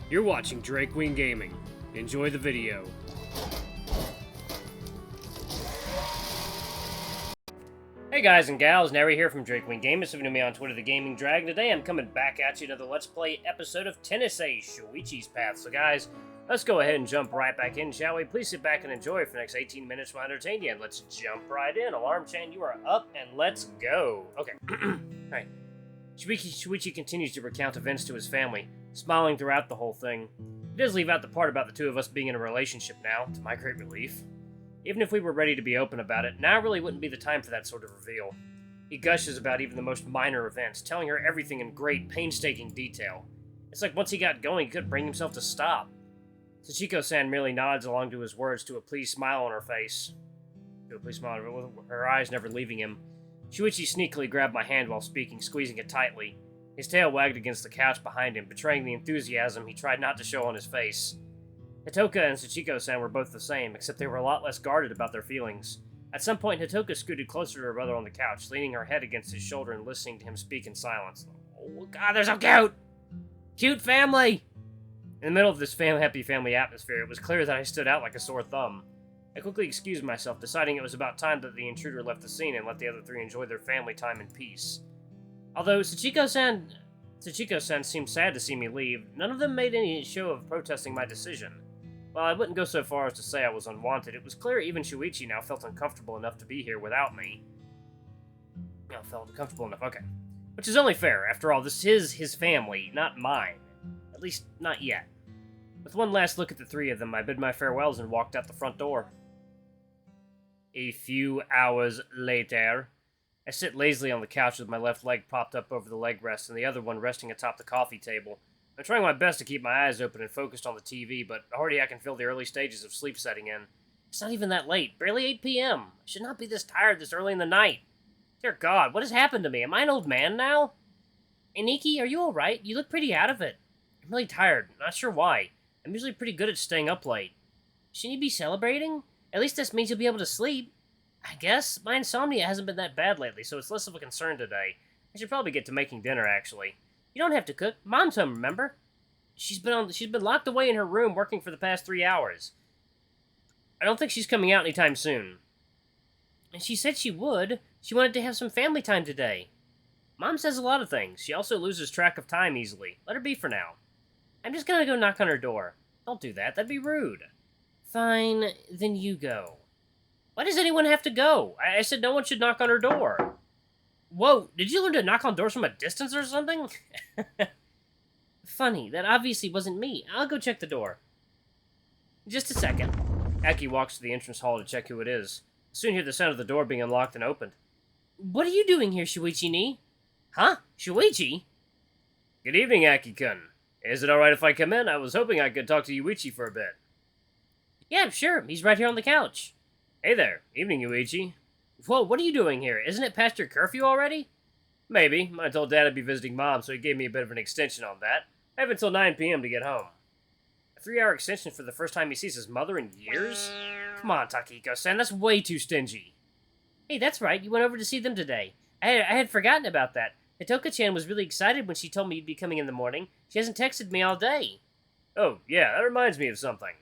You're watching Drake Wing Gaming. Enjoy the video. Hey guys and gals, Nary here from Drake Wing Gaming. If you know me on Twitter, The Gaming Dragon. Today I'm coming back at you another Let's Play episode of Tennessee Shoichi's Path. So guys, let's go ahead and jump right back in, shall we? Please sit back and enjoy for the next 18 minutes while I entertain you. And let's jump right in. Alarm chain, you are up, and let's go. Okay. Alright. Shoichi continues to recount events to his family, smiling throughout the whole thing. He does leave out the part about the two of us being in a relationship now, to my great relief. Even if we were ready to be open about it, now really wouldn't be the time for that sort of reveal. He gushes about even the most minor events, telling her everything in great, painstaking detail. It's like once he got going, he couldn't bring himself to stop. Sachiko-san merely nods along to his words to a pleased smile on her face. With her eyes never leaving him. Shoichi sneakily grabbed my hand while speaking, squeezing it tightly. His tail wagged against the couch behind him, betraying the enthusiasm he tried not to show on his face. Hitoka and Sachiko-san were both the same, except they were a lot less guarded about their feelings. At some point, Hitoka scooted closer to her brother on the couch, leaning her head against his shoulder and listening to him speak in silence. Oh god, they're so cute! Cute family! In the middle of this happy family atmosphere, it was clear that I stood out like a sore thumb. I quickly excused myself, deciding it was about time that the intruder left the scene and let the other three enjoy their family time in peace. Although Sachiko-san seemed sad to see me leave, none of them made any show of protesting my decision. While I wouldn't go so far as to say I was unwanted, it was clear even Shoichi now felt uncomfortable enough to be here without me. Felt uncomfortable enough, okay. Which is only fair, after all, this is his family, not mine. At least, not yet. With one last look at the three of them, I bid my farewells and walked out the front door. A few hours later, I sit lazily on the couch with my left leg propped up over the leg rest and the other one resting atop the coffee table. I'm trying my best to keep my eyes open and focused on the TV, but already I can feel the early stages of sleep setting in. It's not even that late, barely 8 p.m. I should not be this tired this early in the night. Dear God, what has happened to me? Am I an old man now? Hey, Nikki, are you alright? You look pretty out of it. I'm really tired, not sure why. I'm usually pretty good at staying up late. Shouldn't you be celebrating? At least this means you'll be able to sleep. I guess. My insomnia hasn't been that bad lately, so it's less of a concern today. I should probably get to making dinner, actually. You don't have to cook. Mom's home, remember? She's been locked away in her room working for the past 3 hours. I don't think she's coming out anytime soon. And she said she would. She wanted to have some family time today. Mom says a lot of things. She also loses track of time easily. Let her be for now. I'm just gonna go knock on her door. Don't do that. That'd be rude. Fine, then you go. Why does anyone have to go? I said no one should knock on her door. Whoa, did you learn to knock on doors from a distance or something? Funny, that obviously wasn't me. I'll go check the door. Just a second. Aki walks to the entrance hall to check who it is. Soon hear the sound of the door being unlocked and opened. What are you doing here, Shoichi-ni? Huh? Shoichi? Good evening, Aki-kun. Is it alright if I come in? I was hoping I could talk to Yuichi for a bit. Yeah, sure. He's right here on the couch. Hey there. Evening, Yuichi. Whoa, what are you doing here? Isn't it past your curfew already? Maybe. I told Dad I'd be visiting Mom, so he gave me a bit of an extension on that. I have until 9 p.m. to get home. A 3-hour extension for the first time he sees his mother in years? Come on, Takiko-san, that's way too stingy. Hey, that's right. You went over to see them today. I had forgotten about that. Hitoka-chan was really excited when she told me you'd be coming in the morning. She hasn't texted me all day. Oh, yeah, that reminds me of something.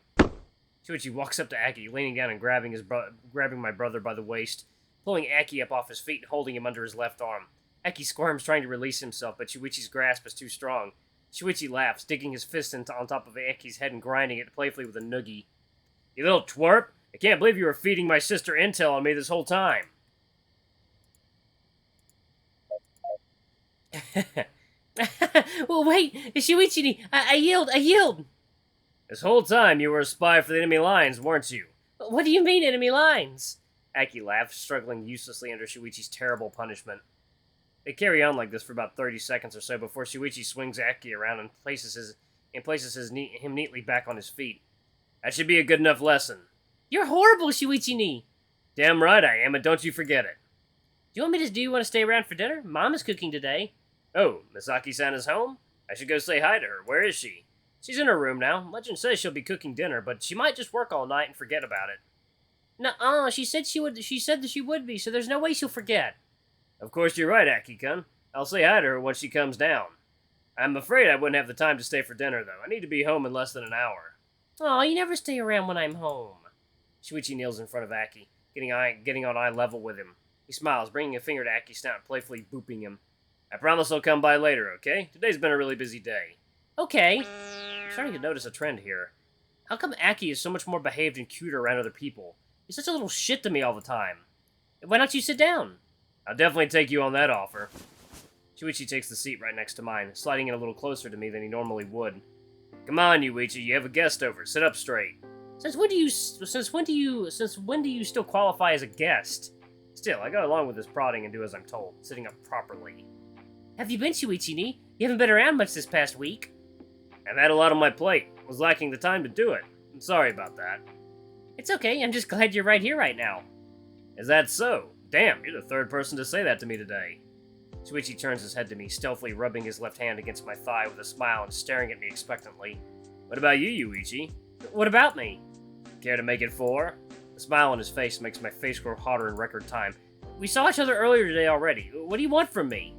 Shoichi walks up to Aki, leaning down and grabbing my brother by the waist, pulling Aki up off his feet and holding him under his left arm. Aki squirms, trying to release himself, but Shoichi's grasp is too strong. Shoichi laughs, digging his fist on top of Aki's head and grinding it playfully with a noogie. You little twerp! I can't believe you were feeding my sister intel on me this whole time. Well, wait, Shoichi, I yield. This whole time you were a spy for the enemy lines, weren't you? What do you mean, enemy lines? Aki laughs, struggling uselessly under Shoichi's terrible punishment. They carry on like this for about 30 seconds or so before Shoichi swings Aki around and places him neatly back on his feet. That should be a good enough lesson. You're horrible, Shoichi-ni. Damn right I am, and don't you forget it. Do you want to stay around for dinner? Mom is cooking today. Oh, Misaki-san is home? I should go say hi to her. Where is she? She's in her room now. Legend says she'll be cooking dinner, but she might just work all night and forget about it. Nuh-uh, she said that she would be, so there's no way she'll forget. Of course you're right, Aki-kun. I'll say hi to her when she comes down. I'm afraid I wouldn't have the time to stay for dinner, though. I need to be home in less than an hour. Oh, you never stay around when I'm home. Shoichi kneels in front of Aki, getting on eye level with him. He smiles, bringing a finger to Aki's snout and playfully booping him. I promise I'll come by later, okay? Today's been a really busy day. Okay. I'm starting to notice a trend here. How come Aki is so much more behaved and cuter around other people? He's such a little shit to me all the time. Why don't you sit down? I'll definitely take you on that offer. Shoichi takes the seat right next to mine, sliding in a little closer to me than he normally would. Come on, Yuichi, you have a guest over. Sit up straight. Since when do you still qualify as a guest? Still, I go along with his prodding and do as I'm told, sitting up properly. Have you been, Shoichi? You haven't been around much this past week. I've had a lot on my plate. Was lacking the time to do it. I'm sorry about that. It's okay, I'm just glad you're right here right now. Is that so? Damn, you're the third person to say that to me today. Shoichi turns his head to me, stealthily rubbing his left hand against my thigh with a smile and staring at me expectantly. What about you, Yuichi? What about me? Care to make it 4? The smile on his face makes my face grow hotter in record time. We saw each other earlier today already. What do you want from me?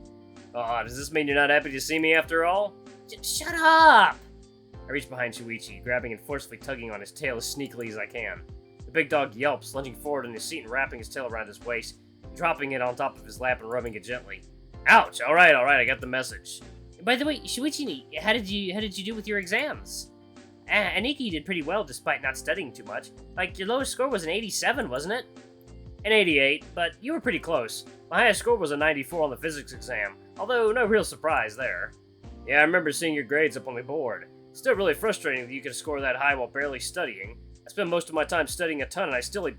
Oh, does this mean you're not happy to see me after all? Shut up! I reach behind Shoichi, grabbing and forcefully tugging on his tail as sneakily as I can. The big dog yelps, lunging forward in his seat and wrapping his tail around his waist, dropping it on top of his lap and rubbing it gently. Ouch! Alright, I got the message. By the way, Shoichi, how did you do with your exams? Aniki did pretty well despite not studying too much. Like, your lowest score was an 87, wasn't it? An 88, but you were pretty close. My highest score was a 94 on the physics exam, although no real surprise there. Yeah, I remember seeing your grades up on the board. Still really frustrating that you could score that high while barely studying. I spent most of my time studying a ton and I still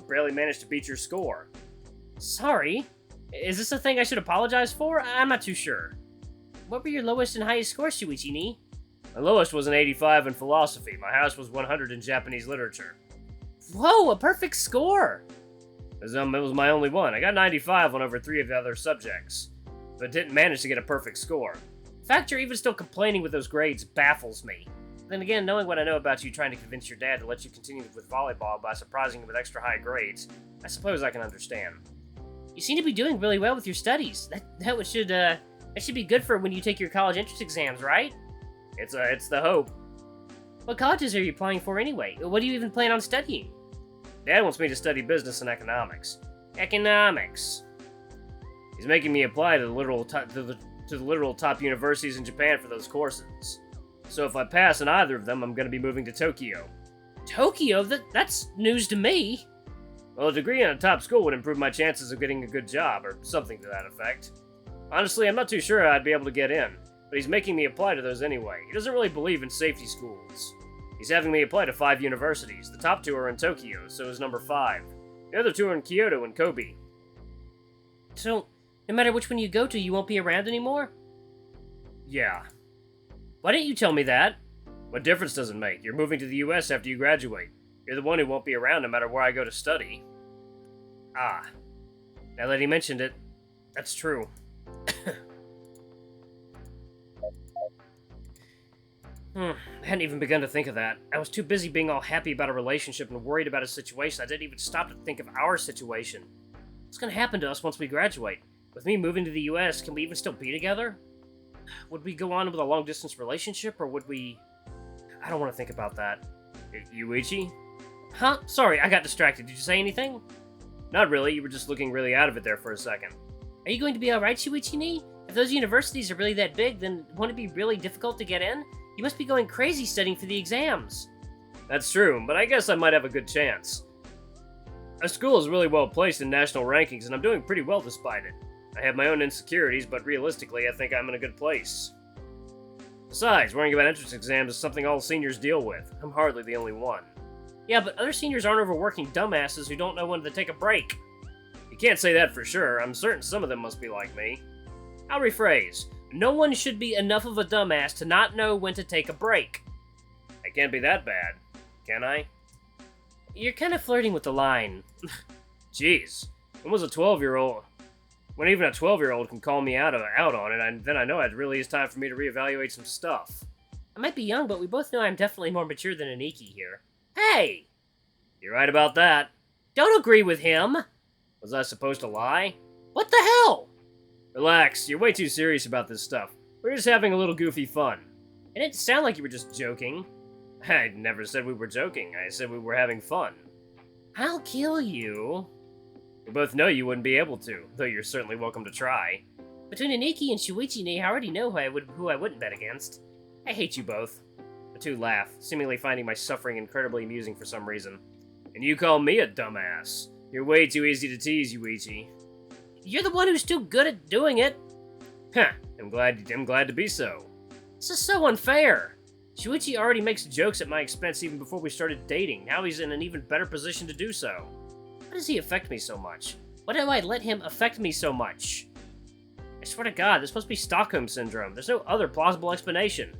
barely managed to beat your score. Sorry? Is this a thing I should apologize for? I'm not too sure. What were your lowest and highest scores, Shoichi? My lowest was an 85 in philosophy. My highest was 100 in Japanese literature. Whoa, a perfect score! It was my only one. I got 95 on over 3 of the other subjects, but didn't manage to get a perfect score. The fact you're even still complaining with those grades baffles me. Then again, knowing what I know about you trying to convince your dad to let you continue with volleyball by surprising him with extra high grades, I suppose I can understand. You seem to be doing really well with your studies. That should be good for when you take your college entrance exams, right? It's the hope. What colleges are you applying for anyway? What do you even plan on studying? Dad wants me to study business and economics. Economics. He's making me apply to the literal top universities in Japan for those courses. So if I pass in either of them, I'm going to be moving to Tokyo. Tokyo? That's news to me. Well, a degree in a top school would improve my chances of getting a good job, or something to that effect. Honestly, I'm not too sure I'd be able to get in, but he's making me apply to those anyway. He doesn't really believe in safety schools. He's having me apply to 5 universities. The top 2 are in Tokyo, so is number 5. The other 2 are in Kyoto and Kobe. So, no matter which one you go to, you won't be around anymore? Yeah. Why didn't you tell me that? What difference does it make? You're moving to the US after you graduate. You're the one who won't be around no matter where I go to study. Ah. Now that he mentioned it, that's true. I hadn't even begun to think of that. I was too busy being all happy about a relationship and worried about a situation I didn't even stop to think of our situation. What's gonna happen to us once we graduate? With me moving to the US, can we even still be together? Would we go on with a long-distance relationship, or would we... I don't want to think about that. Yuichi? Huh? Sorry, I got distracted. Did you say anything? Not really. You were just looking really out of it there for a second. Are you going to be alright, Shoichi? If those universities are really that big, then won't it be really difficult to get in? You must be going crazy studying for the exams. That's true, but I guess I might have a good chance. Our school is really well placed in national rankings, and I'm doing pretty well despite it. I have my own insecurities, but realistically, I think I'm in a good place. Besides, worrying about entrance exams is something all seniors deal with. I'm hardly the only one. Yeah, but other seniors aren't overworking dumbasses who don't know when to take a break. You can't say that for sure. I'm certain some of them must be like me. I'll rephrase. No one should be enough of a dumbass to not know when to take a break. I can't be that bad, can I? You're kind of flirting with the line. Jeez, when even a 12-year-old can call me out on it, then I know it really is time for me to reevaluate some stuff. I might be young, but we both know I'm definitely more mature than Aniki here. Hey! You're right about that. Don't agree with him! Was I supposed to lie? What the hell? Relax, you're way too serious about this stuff. We're just having a little goofy fun. It didn't sound like you were just joking. I never said we were joking. I said we were having fun. I'll kill you. We both know you wouldn't be able to, though you're certainly welcome to try. Between Aniki and Shoichi, I already know who I wouldn't bet against. I hate you both. The two laugh, seemingly finding my suffering incredibly amusing for some reason. And you call me a dumbass. You're way too easy to tease, Shoichi. You're the one who's too good at doing it. Huh, I'm glad to be so. This is so unfair. Shoichi already makes jokes at my expense even before we started dating. Now he's in an even better position to do so. Why does he affect me so much? Why do I let him affect me so much? I swear to God, this supposed to be Stockholm Syndrome. There's no other plausible explanation.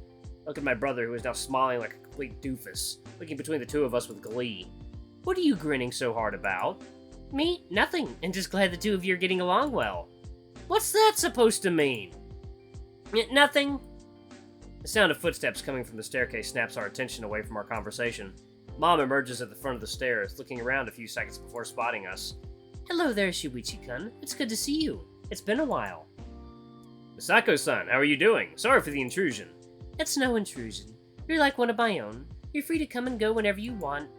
Look at my brother, who is now smiling like a complete doofus, looking between the two of us with glee. What are you grinning so hard about? Me? Nothing. I'm just glad the two of you are getting along well. What's that supposed to mean? Nothing. The sound of footsteps coming from the staircase snaps our attention away from our conversation. Mom emerges at the front of the stairs, looking around a few seconds before spotting us. Hello there, Shoichi-kun. It's good to see you. It's been a while. Misako-san, how are you doing? Sorry for the intrusion. It's no intrusion. You're like one of my own. You're free to come and go whenever you want.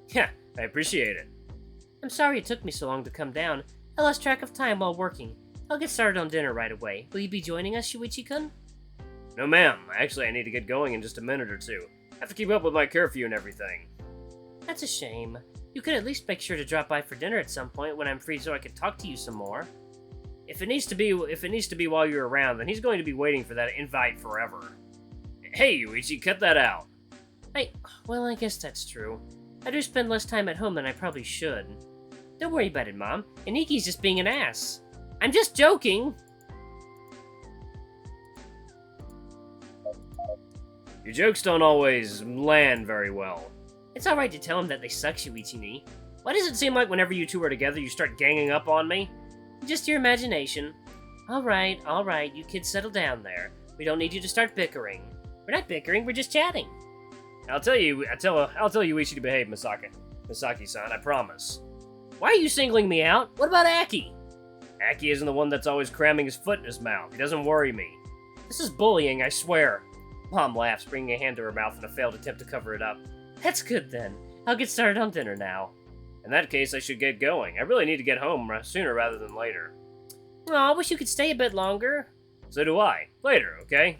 Yeah, I appreciate it. I'm sorry it took me so long to come down. I lost track of time while working. I'll get started on dinner right away. Will you be joining us, Shoichi-kun? No, ma'am. Actually, I need to get going in just a minute or two. I have to keep up with my curfew and everything. That's a shame. You could at least make sure to drop by for dinner at some point when I'm free so I can talk to you some more. If it needs to be while you're around, then he's going to be waiting for that invite forever. Hey, Shoichi, cut that out. Well, I guess that's true. I do spend less time at home than I probably should. Don't worry about it, Mom. Aniki's just being an ass. I'm just joking! Your jokes don't always land very well. It's alright to tell him that they suck, Shoichi-ni. Why does it seem like whenever you two are together, you start ganging up on me? Just your imagination. Alright, you kids settle down there. We don't need you to start bickering. We're not bickering, we're just chatting. I'll tell Shoichi to behave, Misaki-san, I promise. Why are you singling me out? What about Aki? Aki isn't the one that's always cramming his foot in his mouth. He doesn't worry me. This is bullying, I swear. Mom laughs, bringing a hand to her mouth in a failed attempt to cover it up. That's good then. I'll get started on dinner now. In that case, I should get going. I really need to get home sooner rather than later. Aw, I wish you could stay a bit longer. So do I. Later, okay?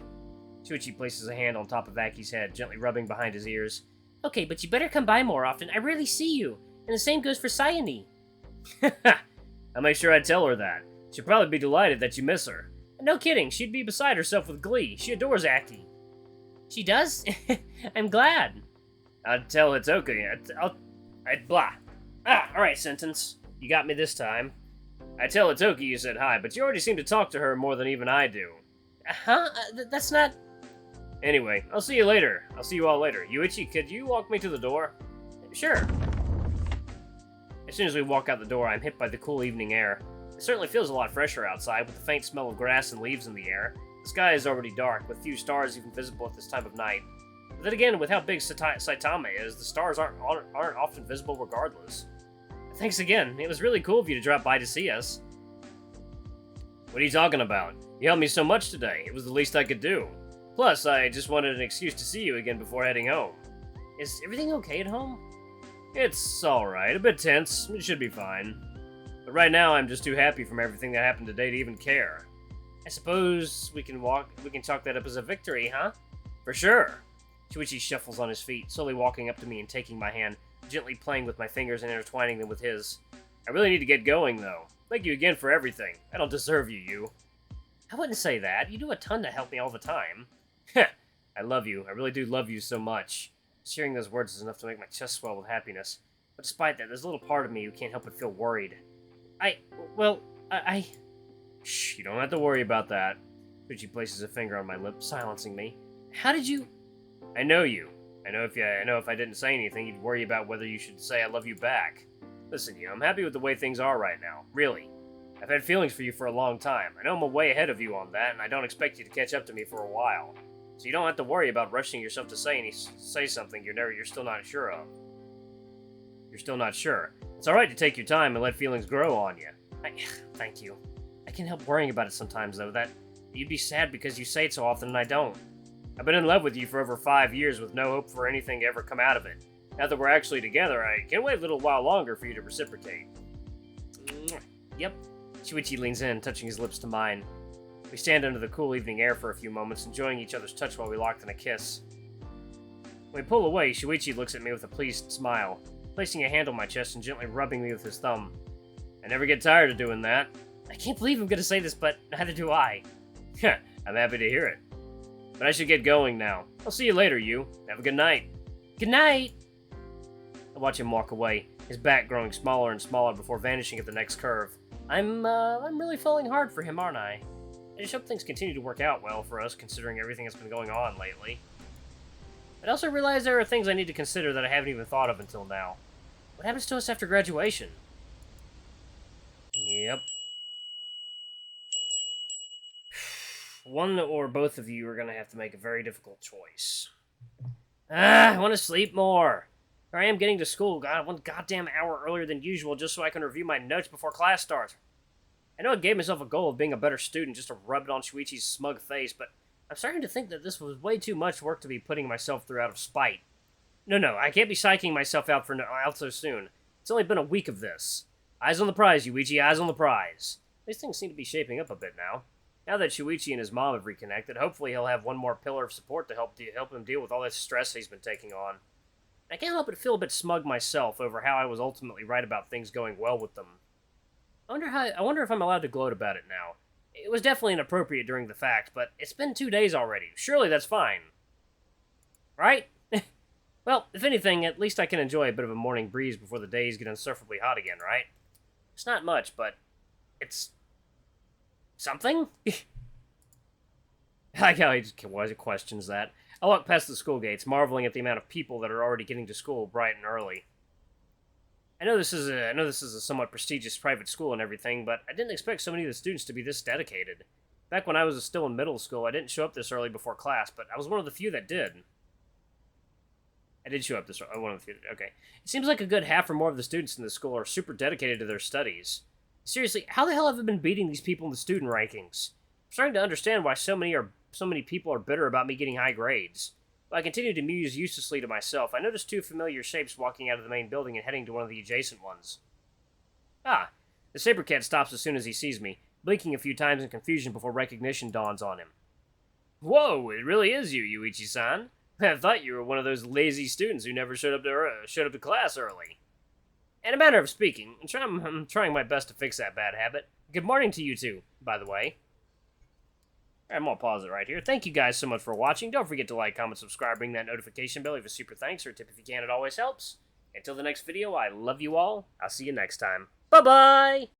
Shoichi places a hand on top of Aki's head, gently rubbing behind his ears. Okay, but you better come by more often. I rarely see you. And the same goes for Sayani. I'll make sure I tell her that. She'll probably be delighted that you miss her. No kidding, she'd be beside herself with glee. She adores Aki. She does? I'm glad. I'd tell Hitoki. Blah. Alright, sentence. You got me this time. I tell Hitoki you said hi, but you already seem to talk to her more than even I do. Huh? That's not... Anyway, I'll see you later. I'll see you all later. Shoichi, could you walk me to the door? Sure. As soon as we walk out the door, I'm hit by the cool evening air. It certainly feels a lot fresher outside, with the faint smell of grass and leaves in the air. The sky is already dark, with few stars even visible at this time of night. But then again, with how big Saitama is, the stars aren't often visible regardless. Thanks again. It was really cool of you to drop by to see us. What are you talking about? You helped me so much today. It was the least I could do. Plus, I just wanted an excuse to see you again before heading home. Is everything okay at home? It's alright. A bit tense. It should be fine. But right now, I'm just too happy from everything that happened today to even care. I suppose we can chalk that up as a victory, huh? For sure. Shoichi shuffles on his feet, slowly walking up to me and taking my hand, gently playing with my fingers and intertwining them with his. I really need to get going, though. Thank you again for everything. I don't deserve you. I wouldn't say that. You do a ton to help me all the time. Heh. I love you. I really do love you so much. Just hearing those words is enough to make my chest swell with happiness. But despite that, there's a little part of me who can't help but feel worried. Shh, you don't have to worry about that. Shoichi places a finger on my lip, silencing me. How did you... I know you. I know if I didn't say anything, you'd worry about whether you should say I love you back. Listen, I'm happy with the way things are right now. Really. I've had feelings for you for a long time. I know I'm way ahead of you on that, and I don't expect you to catch up to me for a while. So you don't have to worry about rushing yourself to say something you're still not sure of. You're still not sure. It's alright to take your time and let feelings grow on you. Thank you. I can't help worrying about it sometimes, though. That You'd be sad because you say it so often and I don't. I've been in love with you for over 5 years with no hope for anything to ever come out of it. Now that we're actually together, I can't wait a little while longer for you to reciprocate. Yep. Shoichi leans in, touching his lips to mine. We stand under the cool evening air for a few moments, enjoying each other's touch while we locked in a kiss. When we pull away, Shoichi looks at me with a pleased smile, placing a hand on my chest and gently rubbing me with his thumb. I never get tired of doing that. I can't believe I'm gonna say this, but neither do I. I'm happy to hear it. But I should get going now. I'll see you later, you. Have a good night. Good night! I watch him walk away, his back growing smaller and smaller before vanishing at the next curve. I'm really falling hard for him, aren't I? I just hope things continue to work out well for us, considering everything that's been going on lately. But I also realize there are things I need to consider that I haven't even thought of until now. What happens to us after graduation? Yep. One or both of you are going to have to make a very difficult choice. I want to sleep more. Here I am getting to school, one goddamn hour earlier than usual just so I can review my notes before class starts. I know I gave myself a goal of being a better student just to rub it on Shoichi's smug face, but I'm starting to think that this was way too much work to be putting myself through out of spite. No, I can't be psyching myself out so soon. It's only been a week of this. Eyes on the prize, Shoichi, eyes on the prize. These things seem to be shaping up a bit now. Now that Shoichi and his mom have reconnected, hopefully he'll have one more pillar of support to help him deal with all this stress he's been taking on. I can't help but feel a bit smug myself over how I was ultimately right about things going well with them. I wonder if I'm allowed to gloat about it now. It was definitely inappropriate during the fact, but it's been 2 days already. Surely that's fine. Right? Well, if anything, at least I can enjoy a bit of a morning breeze before the days get insufferably hot again, right? It's not much, but it's something? I like how he just questions that. I walk past the school gates, marveling at the amount of people that are already getting to school bright and early. I know this is a somewhat prestigious private school and everything, but I didn't expect so many of the students to be this dedicated. Back when I was still in middle school, I didn't show up this early before class, but I was one of the few that did. I did show up this early. One of the few. Okay. It seems like a good half or more of the students in this school are super dedicated to their studies. Seriously, how the hell have I been beating these people in the student rankings? I'm starting to understand why so many people are bitter about me getting high grades. While I continued to muse uselessly to myself, I noticed 2 familiar shapes walking out of the main building and heading to one of the adjacent ones. Ah, the saber cat stops as soon as he sees me, blinking a few times in confusion before recognition dawns on him. Whoa, it really is you, Yuichi-san. I thought you were one of those lazy students who never showed up to class early. In a manner of speaking, I'm trying my best to fix that bad habit. Good morning to you two, by the way. I'm gonna pause it right here. Thank you guys so much for watching. Don't forget to like, comment, subscribe, ring that notification bell, leave a super thanks or a tip if you can, it always helps. Until the next video, I love you all. I'll see you next time. Bye-bye!